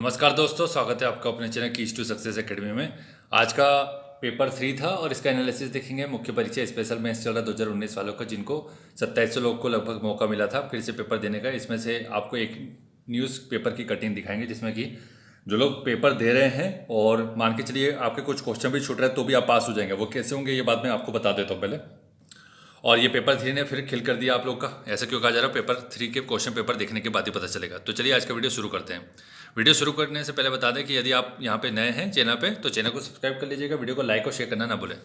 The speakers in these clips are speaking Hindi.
नमस्कार दोस्तों, स्वागत है आपका अपने channel keys to success academy में। आज का पेपर 3 था और इसका एनालिसिस देखेंगे। मुख्य परीक्षा स्पेशल मैथ्स चल रहा 2019 वालों का, जिनको 2700 लोग को लगभग मौका मिला था फिर से पेपर देने का। इसमें से आपको एक न्यूज़ पेपर की कटिंग दिखाएंगे, जिसमें कि जो लोग पेपर दे रहे हैं और मान के चलिए आपके कुछ क्वेश्चन भी छूट रहे हैं तो भी आप पास हो जाएंगे। वो कैसे होंगे ये बाद में आपको बता देता हूँ पहले। और ये पेपर 3 ने फिर खिल कर दिया आप लोग का। ऐसा क्यों कहा जा रहा है? पेपर 3 के क्वेश्चन पेपर देखने के बाद ही पता चलेगा। तो चलिए आज का वीडियो शुरू करते हैं। वीडियो शुरू करने से पहले बता दें कि यदि आप यहाँ पे नए हैं चैनल पे तो चैनल को सब्सक्राइब कर लीजिएगा, वीडियो को लाइक और शेयर करना ना भूलें।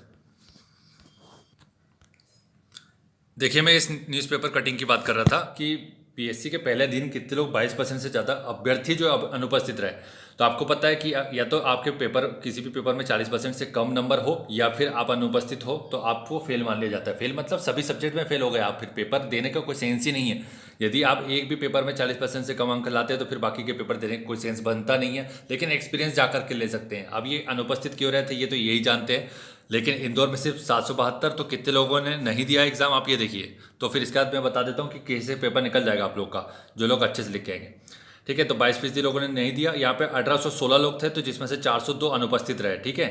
देखिए, मैं इस न्यूज़पेपर कटिंग की बात कर रहा था कि पीएससी के पहले दिन कितने लोग 22% से ज़्यादा अभ्यर्थी जो अनुपस्थित रहे। तो आपको पता है कि या तो आपके पेपर किसी भी पेपर में 40% से कम नंबर हो या फिर आप अनुपस्थित हो तो आपको फेल मान लिया जाता है। फेल मतलब सभी सब्जेक्ट में फेल हो गए आप, फिर पेपर देने का कोई सेंस ही नहीं है। यदि आप एक भी पेपर में 40% से कम अंक लाते हैं तो फिर बाकी के पेपर देने का कोई सेंस बनता नहीं है। लेकिन एक्सपीरियंस जा करके ले सकते हैं। अब ये अनुपस्थित क्यों रहे थे ये तो यही जानते हैं। लेकिन इंदौर में सिर्फ 772, तो कितने लोगों ने नहीं दिया एग्जाम आप ये देखिए। तो फिर इसके बाद मैं बता देता हूँ कि कैसे पेपर निकल जाएगा आप लोग का, जो लोग अच्छे से लिख के आएंगे। ठीक है, तो 22% लोगों ने नहीं दिया। यहाँ पे 1816 लोग थे, तो जिसमें से 402 अनुपस्थित रहे। ठीक है,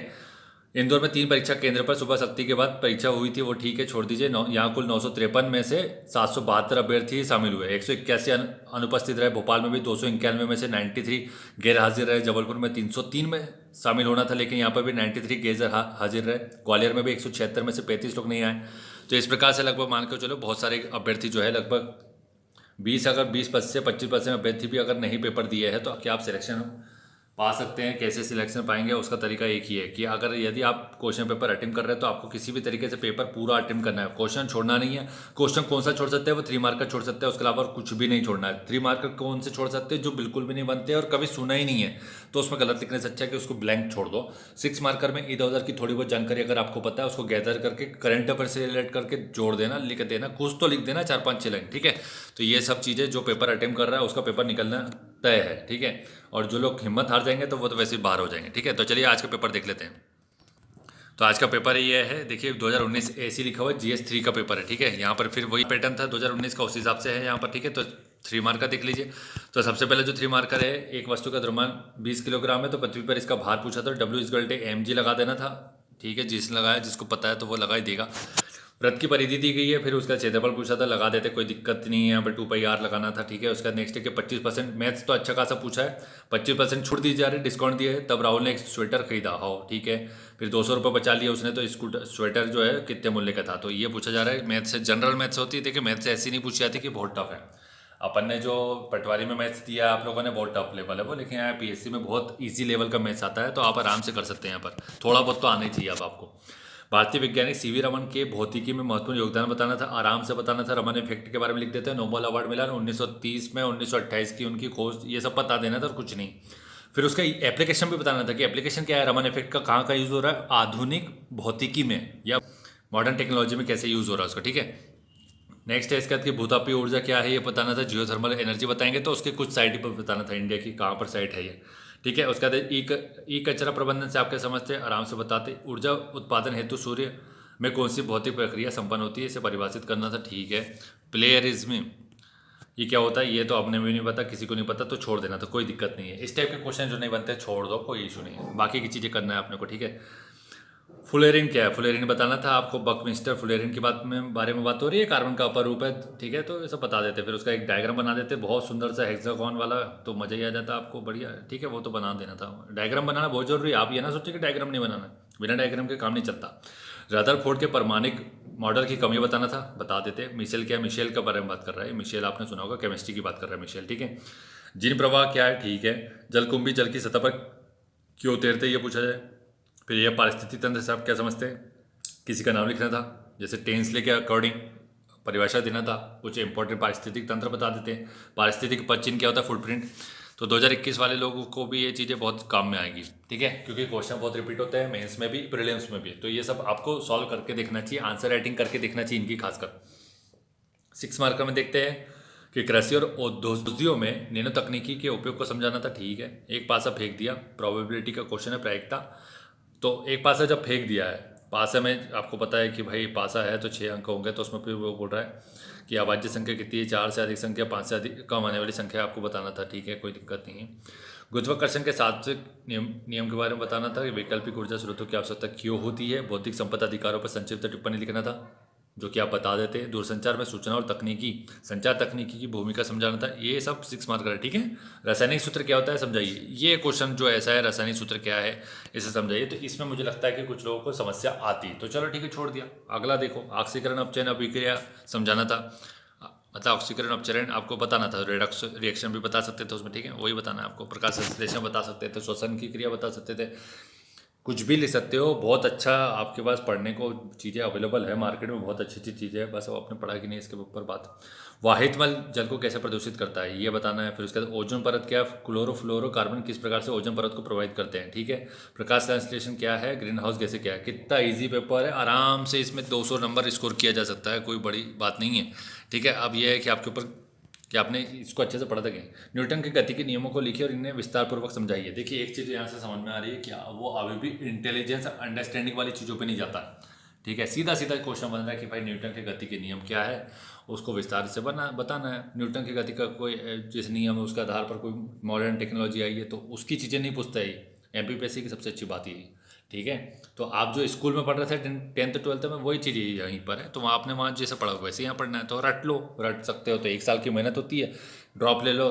इंदौर में 3 परीक्षा केंद्र पर सुबह सख्ती के बाद परीक्षा हुई थी, वो ठीक है, छोड़ दीजिए। यहाँ कुल 953 में से 772 अभ्यर्थी शामिल हुए। 181 अनुपस्थित रहे। भोपाल में भी 291 में से 93 गैर हाजिर रहे। जबलपुर में 303 में शामिल होना था, लेकिन यहाँ पर भी 93 गैर हाजिर रहे। ग्वालियर में भी 176 में से 35 लोग नहीं आए। तो इस प्रकार से लगभग मान के चलो बहुत सारे अभ्यर्थी जो है लगभग 20 से 25% अभ्यर्थी भी अगर नहीं पेपर दिए हैं तो क्या आप सिलेक्शन पा सकते हैं। कैसे सिलेक्शन पाएंगे उसका तरीका एक ही है कि अगर यदि आप क्वेश्चन पेपर अटेम्प्ट कर रहे हैं तो आपको किसी भी तरीके से पेपर पूरा अटेम्प्ट करना है, क्वेश्चन छोड़ना नहीं है। क्वेश्चन कौन सा छोड़ सकते हैं? वो 3 मार्कर छोड़ सकते हैं, उसके अलावा कुछ भी नहीं छोड़ना है। 3 मार्कर कौन से छोड़ सकते हैं? जो बिल्कुल भी नहीं बनते और कभी सुना ही नहीं है, तो उसमें गलत लिखने से अच्छा है कि उसको ब्लैंक छोड़ दो। 6 मार्कर में इधर उधर की थोड़ी बहुत जानकारी अगर आपको पता है उसको गैदर करके करंट अफेयर से रिलेट करके जोड़ देना, लिख देना, कुछ तो लिख देना, 4-5-6 लाइन। ठीक है, तो ये सब चीज़ें जो पेपर अटेम्प्ट कर रहा है उसका पेपर निकलना तय है। ठीक है, और जो लोग हिम्मत हार जाएंगे तो वो तो वैसे ही बाहर हो जाएंगे। ठीक है, तो चलिए आज का पेपर देख लेते हैं। तो आज का पेपर ये है, देखिए 2019 ऐसी लिखा हुआ है, GS 3 का पेपर है। ठीक है, यहाँ पर फिर वही पैटर्न था 2019 का, उस हिसाब से है यहाँ पर। ठीक है, तो 3 मार्कर देख लीजिए। तो सबसे पहले जो 3 मार्कर है, एक वस्तु का द्रव्यमान 20 किलोग्राम है तो पृथ्वी पर इसका भार पूछा था। W=mg लगा देना था। ठीक है, जिसने लगाया, जिसको पता है तो वो लगा ही देगा। वृत्त की परिधि दी गई है, फिर उसका क्षेत्रफल पूछा था, लगा देते, कोई दिक्कत नहीं है। यहाँ पर 2πr लगाना था। ठीक है, उसका नेक्स्ट है कि 25% मैथ्स तो अच्छा खासा पूछा है, 25% छूट दी जा रही है, डिस्काउंट दिए है। तब राहुल ने एक स्वेटर खरीदा हो। ठीक है, फिर 200 रुपये बचा लिया उसने, तो स्वेटर जो है कितने मूल्य का था, तो ये पूछा जा रहा है। मैथ्स से जनरल मैथ्स होती है। देखिए, मैथ्स ऐसी नहीं पूछी जाती कि बहुत टफ है। अपन ने जो पटवारी में मैथ्स दिया आप लोगों ने बहुत टफ लेवल है वो, लेकिन यहाँ पीएससी में बहुत इजी लेवल का मैथ्स आता है, तो आप आराम से कर सकते हैं। यहाँ पर थोड़ा बहुत तो आना ही चाहिए अब आपको। भारतीय वैज्ञानिक सीवी रमन के भौतिकी में महत्वपूर्ण योगदान बताना था, आराम से बताना था। रमन इफेक्ट के बारे में लिख देते हैं। नोबेल अवार्ड मिला 1930 में, 1928 की उनकी खोज, ये सब बता देना था और कुछ नहीं। फिर उसका एप्लीकेशन भी बताना था कि एप्लीकेशन क्या है, रमन इफेक्ट का कहाँ का यूज़ हो रहा है आधुनिक भौतिकी में या मॉडर्न टेक्नोलॉजी में कैसे यूज़ हो रहा है उसका। ठीक है, नेक्स्ट है इसके बाद की भूतापीय ऊर्जा क्या है ये बताना था। जियोथर्मल एनर्जी बताएंगे तो उसके कुछ साइट पर बताना था, इंडिया की कहाँ पर साइट है ये। ठीक है, उसके बाद ई कचरा प्रबंधन से आप क्या समझते हैं, आराम से बताते। ऊर्जा उत्पादन हेतु सूर्य में कौन सी भौतिक प्रक्रिया संपन्न होती है, इसे परिभाषित करना था। ठीक है, प्लेयरिज्म ये क्या होता है ये तो आपने भी नहीं पता, किसी को नहीं पता, तो छोड़ देना, तो कोई दिक्कत नहीं है। इस टाइप के क्वेश्चन जो नहीं बनते छोड़ दो, कोई इशू नहीं है। बाकी की चीज़ें करना है अपने को। ठीक है, फुलेरिन क्या है, फुलेरिन बताना था आपको। बकमिस्टर फुलेरिन की बारे में बात हो रही है, कार्बन का अपर रूप है। ठीक है, तो ये सब बता देते, फिर उसका एक डायग्राम बना देते, बहुत सुंदर सा हेक्सागोन वाला, तो मजा ही आ जाता आपको, बढ़िया। ठीक है, वो तो बना देना था। डायग्राम बनाना बहुत जरूरी है, आप ये ना सोचिए कि डायग्राम नहीं बनाना, बिना डायग्राम के काम नहीं चलता। रदरफोर्ड के परमाणिक मॉडल की कमी बताना था, बता देते। मिशेल क्या है, मिशेल के बारे में बात कर रहा है। मिशेल आपने सुना होगा, केमिस्ट्री की बात कर रहा है मिशेल। ठीक है, जिन प्रवाह क्या है, ठीक है। जलकुंभी जल की सतह पर क्यों तैरते ये पूछा जाए। फिर यह पारिस्थितिक तंत्र से आप क्या समझते हैं, किसी का नाम लिखना था, जैसे टेंसले के अकॉर्डिंग परिभाषा देना था। कुछ इंपॉर्टेंट पारिस्थितिक तंत्र बता देते हैं। पारिस्थितिक पदचिन्ह क्या होता है, फुटप्रिंट। तो 2021 वाले लोगों को भी ये चीज़ें बहुत काम में आएगी। ठीक है, क्योंकि क्वेश्चन बहुत रिपीट होते हैं मेंस में भी, प्रीलिम्स में भी, तो ये सब आपको सॉल्व करके देखना चाहिए, आंसर राइटिंग करके देखना चाहिए इनकी खासकर। 6 मार्कर में देखते हैं कि कृषि और औद्योगिक में नैनो तकनीकी के उपयोग को समझाना था। ठीक है, एक पासा फेंक दिया, प्रोबेबिलिटी का क्वेश्चन है, प्रायिकता। तो एक पासा जब फेंक दिया है, पासा में आपको पता है कि भाई पासा है तो 6 अंक होंगे, तो उसमें फिर वो बोल रहा है कि अभाज्य संख्या कितनी है, 4 से अधिक संख्या, 5 से अधिक कम आने वाली संख्या आपको बताना था। ठीक है, कोई दिक्कत नहीं है। गुरुत्वाकर्षण के साथ नियम नियम के बारे में बताना था कि वैकल्पिक ऊर्जा स्रोतों की आवश्यकता क्यों होती है। बौद्धिक संपदा अधिकारों पर संक्षिप्त टिप्पणी लिखना था, जो कि आप बता देते हैं। दूरसंचार में सूचना और तकनीकी संचार तकनीकी की भूमिका समझाना था। ये सब 6 मार्क है, ठीक है। रासायनिक सूत्र क्या होता है समझाइए। ये क्वेश्चन जो ऐसा है, रासायनिक सूत्र क्या है इसे समझाइए। तो इसमें मुझे लगता है कि कुछ लोगों को समस्या आती, तो चलो ठीक है, छोड़ दिया। अगला देखो, ऑक्सीकरण अपचयन अभिक्रिया समझाना था। मतलब ऑक्सीकरण अपचरण आपको बताना था। रेडक्स रिएक्शन भी बता सकते थे उसमें, ठीक है, वही बताना है आपको। प्रकाश संश्लेषण बता सकते थे, श्वसन की क्रिया बता सकते थे, कुछ भी लिख सकते हो। बहुत अच्छा आपके पास पढ़ने को चीज़ें अवेलेबल है मार्केट में, बहुत अच्छी अच्छी चीज़ें है, बस अब आपने पढ़ा कि नहीं इसके ऊपर बात। वाहित मल जल को कैसे प्रदूषित करता है ये बताना है। फिर उसके बाद ओजोन परत क्या है, क्लोरोफ्लोरोकार्बन किस प्रकार से ओजोन परत को प्रभावित करते हैं, ठीक है। प्रकाश संश्लेषण क्या है, ग्रीन हाउस गैसें क्या है। कितना ईजी पेपर है, आराम से इसमें 200 नंबर स्कोर किया जा सकता है, कोई बड़ी बात नहीं है, ठीक है। अब यह है कि आपके ऊपर कि आपने इसको अच्छे से पढ़ा था कि न्यूटन के गति के नियमों को लिखिए और इन्हें विस्तार पूर्वक समझाइए। देखिए एक चीज़ यहाँ से समझ में आ रही है कि वो अभी भी इंटेलिजेंस अंडरस्टैंडिंग वाली चीज़ों पे नहीं जाता है, ठीक है। सीधा सीधा क्वेश्चन बन रहा है कि भाई न्यूटन के गति के नियम क्या है, उसको विस्तार से बताना है। न्यूटन की गति का कोई जिस नियम है उसके आधार पर कोई मॉडर्न टेक्नोलॉजी आई है तो उसकी चीज़ें नहीं पूछता है। एमपीपीएससी की सबसे अच्छी बात यही, ठीक है। तो आप जो स्कूल में पढ़ रहे थे 10th 12th में, वही चीज़ यहीं पर है। तो वहाँ आपने वहाँ जैसे पढ़ा वैसे यहाँ पढ़ना है, तो रट लो, रट सकते हो तो 1 साल की मेहनत होती है। ड्रॉप ले लो,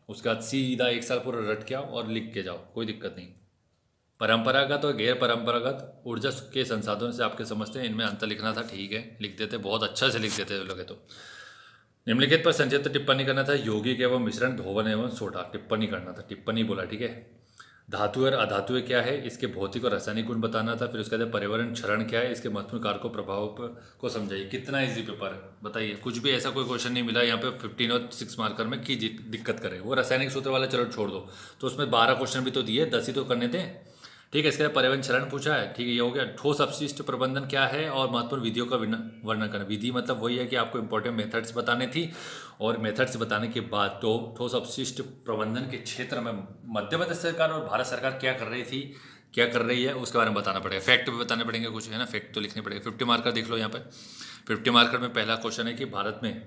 उसके बाद सीधा 1 साल पूरा रट के आओ और लिख के जाओ, कोई दिक्कत नहीं। परंपरागत और गैर परंपरागत ऊर्जा के संसाधनों से आपके समझते हैं, इनमें अंतर लिखना था, ठीक है, लिख देते, बहुत अच्छा से लिख देते लगे तो। निम्नलिखित पर संक्षिप्त टिप्पणी करना था। यौगिक एवं मिश्रण, धोवन एवं सोडा, टिप्पणी करना था, टिप्पणी बोला, ठीक है। धातु और अधातु क्या है, इसके भौतिक और रासायनिक गुण बताना था। फिर उसके बाद पर्यावरण क्षरण क्या है, इसके महत्वपूर्ण कारकों प्रभाव को समझाइए। कितना इजी पेपर है बताइए, कुछ भी ऐसा कोई क्वेश्चन नहीं मिला यहाँ पे 15 और 6 मार्कर में की दिक्कत करे। वो रासायनिक सूत्र वाला चलो छोड़ दो, तो उसमें 12 क्वेश्चन भी तो दिए, 10 ही तो करने थे, ठीक है। इसके बाद पर्यावरण क्षरण पूछा है, ठीक है, ये हो गया। ठोस अपशिष्ट प्रबंधन क्या है और महत्वपूर्ण विधियों का वर्णन करना। विधि मतलब वही है कि आपको इंपॉर्टेंट मेथड्स बताने थी, और मेथड्स बताने के बाद तो ठोस अपशिष्ट प्रबंधन के क्षेत्र में मध्य प्रदेश सरकार और भारत सरकार क्या कर रही थी, क्या कर रही है, उसके बारे में बताना पड़ेगा। फैक्ट भी बताने पड़ेंगे कुछ, है ना, फैक्ट तो लिखने पड़ेगा। 50 मार्कर देख लो यहाँ पर। 50 मार्कर में पहला क्वेश्चन है कि भारत में,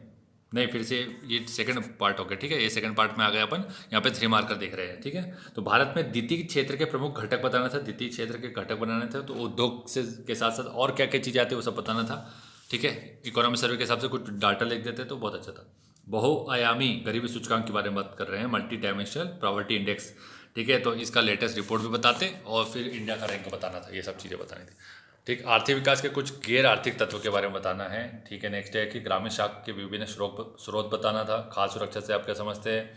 नहीं फिर से ये सेकंड पार्ट हो गया, ठीक है, ये सेकंड पार्ट में आ गया अपन। यहाँ पे 3 मार्कर देख रहे हैं, ठीक है। तो भारत में द्वितीय क्षेत्र के प्रमुख घटक बताना था, द्वितीय क्षेत्र के घटक बनाने थे। तो उद्योग से के साथ साथ और क्या क्या चीज़ें आती है वो सब बताना था, ठीक है। इकोनॉमी सर्वे के हिसाब से कुछ डाटा लिख देते तो बहुत अच्छा था। बहुआयामी गरीबी सूचकांक के बारे में बात कर रहे हैं, मल्टी डायमेंशनल पॉवर्टी इंडेक्स, ठीक है। तो इसका लेटेस्ट रिपोर्ट भी बताते और फिर इंडिया का रैंक बताना था, ये सब चीज़ें बतानी थी, ठीक। आर्थिक विकास के कुछ गैर आर्थिक तत्व के बारे में बताना है, ठीक है। नेक्स्ट है कि ग्रामीण शाख के विभिन्न स्रोत बताना था। खाद्य सुरक्षा से आप क्या समझते हैं।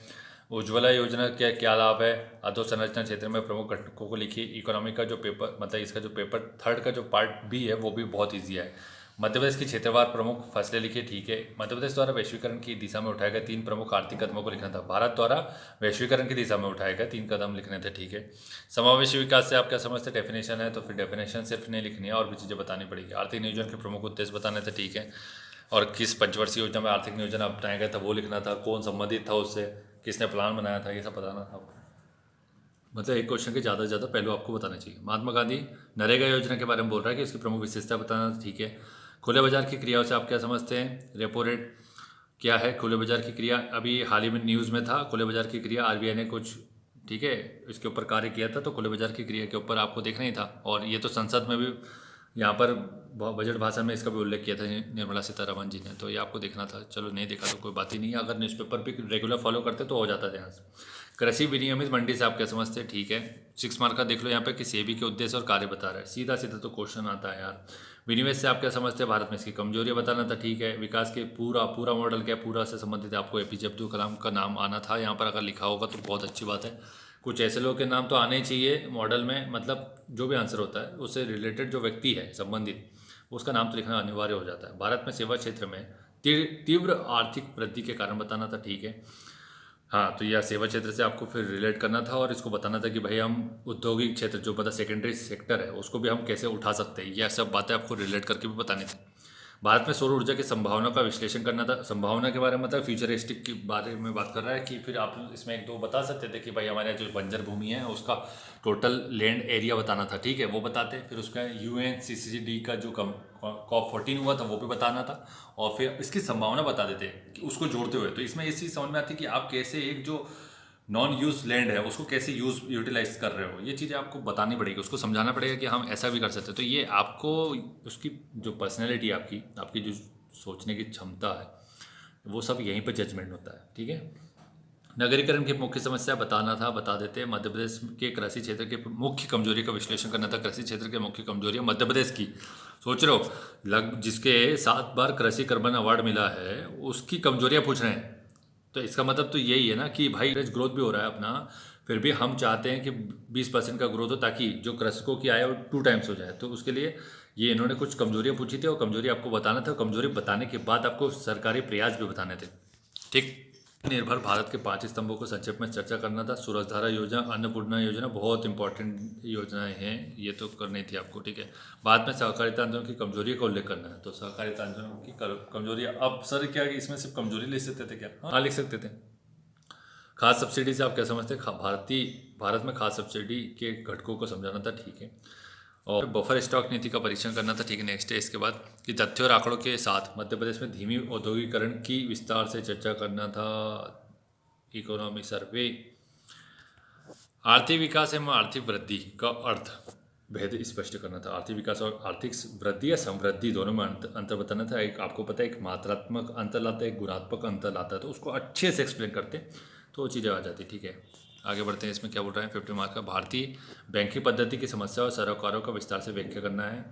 उज्ज्वला योजना के क्या लाभ है। अधोसंरचना क्षेत्र में प्रमुख घटकों को लिखिए। इकोनॉमी का जो पेपर, मतलब इसका जो पेपर 3 का जो पार्ट बी है वो भी बहुत ईजी है। मध्य प्रदेश की क्षेत्रवार प्रमुख फसलें लिखिए, ठीक है। मध्य प्रदेश द्वारा वैश्वीकरण की दिशा में उठाए गए 3 प्रमुख आर्थिक कदमों को लिखना था। भारत द्वारा वैश्वीकरण की दिशा में उठाए गए 3 कदम लिखने थे, ठीक है। समावेशी विकास से आप क्या समझते हैं, डेफिनेशन है, तो फिर डेफिनेशन सिर्फ नहीं लिखनी है, और भी चीज़ें बतानी पड़ेगी। आर्थिक नियोजन के प्रमुख उद्देश्य बताने थे, ठीक है। और किस पंचवर्षीय योजना में आर्थिक नियोजन अपनाया गया था वो लिखना था। कौन संबंधित था उससे, किसने प्लान बनाया था, ये सब बताना था। मतलब एक क्वेश्चन के ज़्यादा से ज़्यादा पहलू आपको बताना चाहिए। महात्मा गांधी नरेगा योजना के बारे में बोल रहा है कि उसकी प्रमुख विशेषता बताना, ठीक है। खुले बाजार की क्रियाओं से आप क्या समझते हैं। रेपो रेट क्या है, खुले बाजार की क्रिया, अभी हाल ही में न्यूज़ में था खुले बाजार की क्रिया, आरबीआई ने कुछ, ठीक है, इसके ऊपर कार्य किया था। तो खुले बाजार की क्रिया के ऊपर आपको देखना ही था। और ये तो संसद में भी, यहाँ पर बजट भाषण में इसका भी उल्लेख किया था निर्मला सीतारमण जी ने, तो ये आपको देखना था। चलो नहीं देखा तो कोई बात ही नहीं है, अगर न्यूज़पेपर भी रेगुलर फॉलो करते तो हो जाता है ध्यान से। कृषि विनियमित मंडी से आप क्या समझते हैं, ठीक है। 6 मार्क का देख लो यहाँ पे कि सेबी के उद्देश्य और कार्य बता रहा है, सीधा सीधा तो क्वेश्चन आता है यार। विनिवेश से आप क्या समझते हैं, भारत में इसकी कमजोरियाँ बताना था, ठीक है। विकास के पूरा मॉडल क्या, पूरा से संबंधित आपको एपीजे अब्दुल कलाम का नाम आना था यहाँ पर, अगर लिखा होगा तो बहुत अच्छी बात है। कुछ ऐसे लोग के नाम तो आने ही चाहिए मॉडल में, मतलब जो भी आंसर होता है उससे रिलेटेड जो व्यक्ति है संबंधित, उसका नाम तो लिखना अनिवार्य हो जाता है। भारत में सेवा क्षेत्र में तीव्र आर्थिक वृद्धि के कारण बताना था, ठीक है। हाँ, तो यह सेवा क्षेत्र से आपको फिर रिलेट करना था, और इसको बताना था कि भाई हम औद्योगिक क्षेत्र जो मतलब सेकेंडरी सेक्टर है उसको भी हम कैसे उठा सकते हैं। यह सब बातें आपको रिलेट करके भी बतानी थी। भारत में सौर ऊर्जा की संभावना का विश्लेषण करना था। संभावना के बारे में मतलब फ्यूचरिस्टिक के बारे में बात कर रहा है कि फिर आप इसमें 1-2 बता सकते थे कि भाई हमारे जो बंजर भूमि है उसका टोटल लैंड एरिया बताना था, ठीक है, वो बताते। फिर उसका UNCCD का जो COP14 हुआ था वो भी बताना था, और फिर इसकी संभावना बता देते कि उसको जोड़ते हुए। तो इसमें ये चीज़ समझ में आती है कि आप कैसे एक जो नॉन यूज लैंड है उसको कैसे यूटिलाइज कर रहे हो, ये चीज़ें आपको बतानी पड़ेगी, उसको समझाना पड़ेगा कि हम ऐसा भी कर सकते हैं। तो ये आपको उसकी जो पर्सनैलिटी आपकी आपकी जो सोचने की क्षमता है वो सब यहीं पर जजमेंट होता है। ठीक है, नगरीकरण की मुख्य समस्या बताना था, बता देते हैं। मध्य प्रदेश के कृषि क्षेत्र के मुख्य कमजोरी का विश्लेषण करना था। कृषि क्षेत्र के मुख्य कमजोरियां मध्य प्रदेश की, सोच रहे हो जिसके 7 बार कृषि कर्मण अवार्ड मिला है उसकी कमजोरियां पूछ रहे हैं। तो इसका मतलब तो यही है ना कि भाई ग्रोथ भी हो रहा है अपना, फिर भी हम चाहते हैं कि 20% का ग्रोथ हो ताकि जो कृषकों की आय वो 2 टाइम्स हो जाए। तो उसके लिए ये इन्होंने कुछ कमजोरियां पूछी थी और कमजोरी आपको बताना था। कमजोरी बताने के बाद आपको सरकारी प्रयास भी बताने थे। ठीक, निर्भर भारत के 5 स्तंभों को संक्षेप में चर्चा करना था। सूरजधारा योजना, अन्नपूर्णा योजना बहुत इंपॉर्टेंट योजनाएं हैं, ये तो करनी थी आपको। ठीक है, बाद में सहकारिता आंदोलन की कमजोरी का उल्लेख करना है। तो सहकारिता आंदोलन की कमजोरी, अब सर क्या इसमें सिर्फ कमजोरी लिख सकते थे क्या? हाँ लिख सकते थे। खाद सब्सिडी से आप क्या समझते हैं? भारत में खाद सब्सिडी के घटकों को समझाना था। ठीक है, और बफर स्टॉक नीति का परीक्षण करना था। ठीक है, नेक्स्ट है इसके बाद कि तथ्यों और आंकड़ों के साथ मध्य प्रदेश में धीमी औद्योगिकरण की विस्तार से चर्चा करना था। इकोनॉमी सर्वे, आर्थिक विकास एवं आर्थिक वृद्धि का अर्थ भेद स्पष्ट करना था। आर्थिक विकास और आर्थिक वृद्धि या समृद्धि दोनों में अंतर बताना था। एक आपको पता है एक मात्रात्मक अंतर लाता है, एक गुणात्मक अंतर लाता है, तो उसको अच्छे से एक्सप्लेन करते तो वो चीज़ें आ जाती। ठीक है, आगे बढ़ते हैं। इसमें क्या बोल रहा है 50 मार्क का, भारतीय बैंकिंग पद्धति की समस्या और सरोकारों का विस्तार से व्याख्या करना है।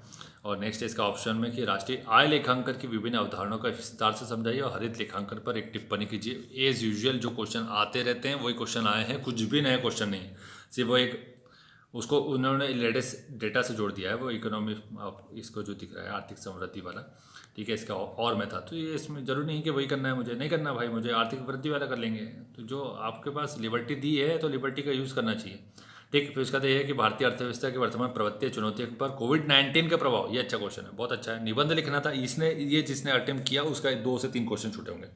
और नेक्स्ट इसका ऑप्शन में कि राष्ट्रीय आय लेखांकन की विभिन्न अवधारणाओं का विस्तार से समझाइए और हरित लेखांकन पर एक टिप्पणी कीजिए। एज यूजुअल जो क्वेश्चन आते रहते हैं वही क्वेश्चन आए हैं, कुछ भी नए क्वेश्चन नहीं, सिर्फ वो एक उसको उन्होंने लेटेस्ट डेटा से जोड़ दिया है। वो इकोनॉमी इसको जो दिख रहा है आर्थिक समृद्धि वाला, ठीक है, इसका और मैं था। तो ये इसमें जरूरी नहीं कि वही करना है, मुझे नहीं करना भाई, मुझे आर्थिक वृद्धि वाला कर लेंगे। तो जो आपके पास लिबर्टी दी है तो लिबर्टी का यूज़ करना चाहिए। ठीक, फिर उसका तो ये है कि भारतीय अर्थव्यवस्था की वर्तमान प्रवृत्ति चुनौतियों पर कोविड-19 का प्रभाव, ये अच्छा क्वेश्चन है, बहुत अच्छा है। निबंध लिखना था, इसने ये जिसने अटेम्प्ट किया उसका 2 से 3 क्वेश्चन छूटे होंगे।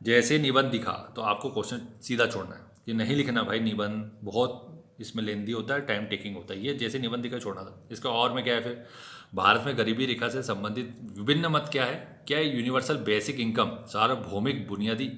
जैसे निबंध दिखा तो आपको क्वेश्चन सीधा छोड़ना है, कि नहीं लिखना भाई निबंध, बहुत इसमें लेंदी होता है, टाइम टेकिंग होता है। ये जैसे निबंध दिखा छोड़ना था। इसका और में क्या है फिर, भारत में गरीबी रेखा से संबंधित विभिन्न मत क्या है, क्या है यूनिवर्सल बेसिक इनकम सार्वभौमिक बुनियादी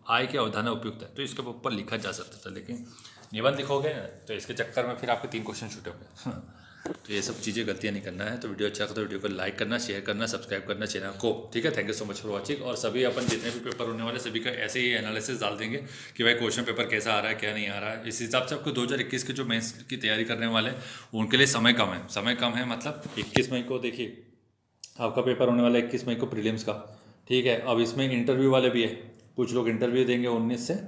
आय की अवधारणा उपयुक्त है। तो इसके ऊपर लिखा जा सकता था, लेकिन निबंध लिखोगे तो इसके चक्कर में फिर आपके 3 क्वेश्चन छूटे होंगे। तो ये सब चीज़ें गलतियाँ नहीं करना है। तो वीडियो अच्छा तो वीडियो को लाइक करना, शेयर करना, सब्सक्राइब करना चैनल को। ठीक है, thank you so much for watching. और सभी अपन जितने भी पेपर होने वाले सभी का ऐसे ही एनालिसिस डाल देंगे कि भाई क्वेश्चन पेपर कैसा आ रहा है, क्या नहीं आ रहा है। इस हिसाब से आपको 2021 के जो मेंस की तैयारी करने वाले उनके लिए समय कम है। समय कम है मतलब 21 मई को देखिए आपका पेपर होने वाला है, 21 मई को प्रीलिम्स का। ठीक है, अब इसमें इंटरव्यू वाले भी है, कुछ लोग इंटरव्यू देंगे 19 से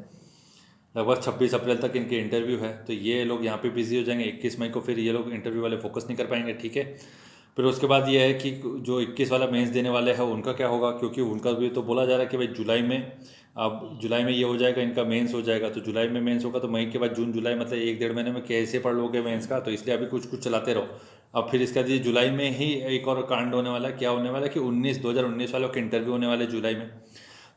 लगभग 26 अप्रैल तक इनके इंटरव्यू है। तो ये लोग यहाँ पे बिजी हो जाएंगे 21 मई को, फिर ये लोग इंटरव्यू वाले फोकस नहीं कर पाएंगे। ठीक है, फिर उसके बाद ये है कि जो 21 वाला मेंस देने वाले हैं उनका क्या होगा, क्योंकि उनका भी तो बोला जा रहा है कि भाई जुलाई में, अब जुलाई में ये हो जाएगा, इनका मेंस हो जाएगा। तो जुलाई में मेंस होगा तो मई के बाद जून जुलाई मतलब 1-1.5 महीने में कैसे पढ़ लोगे मेंस का। तो इसलिए अभी कुछ कुछ चलाते रहो। अब फिर इसका ये जुलाई में ही एक और कांड होने वाला है। क्या होने वाला है कि 2019 वालों के इंटरव्यू होने वाले जुलाई में।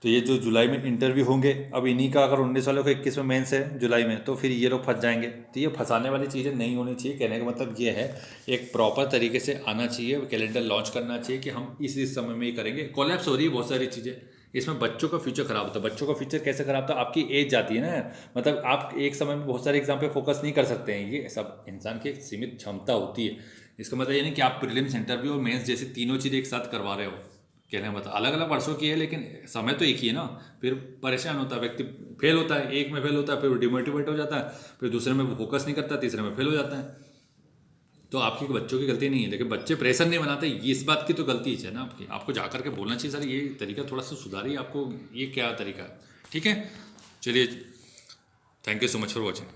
तो ये जो जुलाई में इंटरव्यू होंगे, अब इन्हीं का अगर 19 वालों को 21 में मेंस है जुलाई में, तो फिर ये लोग फंस जाएंगे। तो ये फंसाने वाली चीज़ें नहीं होनी चाहिए। कहने का मतलब ये है एक प्रॉपर तरीके से आना चाहिए, कैलेंडर लॉन्च करना चाहिए कि हम इस समय में ही करेंगे। कोलैप्स हो रही है बहुत सारी चीज़ें, इसमें बच्चों का फ्यूचर खराब होता है। बच्चों का फ्यूचर कैसे खराब होता है, आपकी एज जाती है ना, मतलब आप एक समय में बहुत सारे एग्जाम पे फोकस नहीं कर सकते हैं। ये सब इंसान की एक सीमित क्षमता होती है। इसका मतलब ये नहीं कि आप प्रीलिम्स इंटरव्यू और मेंस जैसे तीनों चीज़ एक साथ करवा रहे हो। कहने का मतलब अलग अलग वर्षों की है लेकिन समय तो एक ही है ना। फिर परेशान होता है व्यक्ति, फेल होता है, एक में फेल होता है, फिर डिमोटिवेट हो जाता है, फिर दूसरे में फोकस नहीं करता, तीसरे में फेल हो जाता है। तो आपकी बच्चों की गलती नहीं है, लेकिन बच्चे प्रेशर नहीं बनाते, ये इस बात की तो गलती है ना आपकी। आपको जाकर के बोलना चाहिए सर ये तरीका थोड़ा सा सुधारिए, आपको ये क्या तरीका है। ठीक है, चलिए, thank you so much for watching.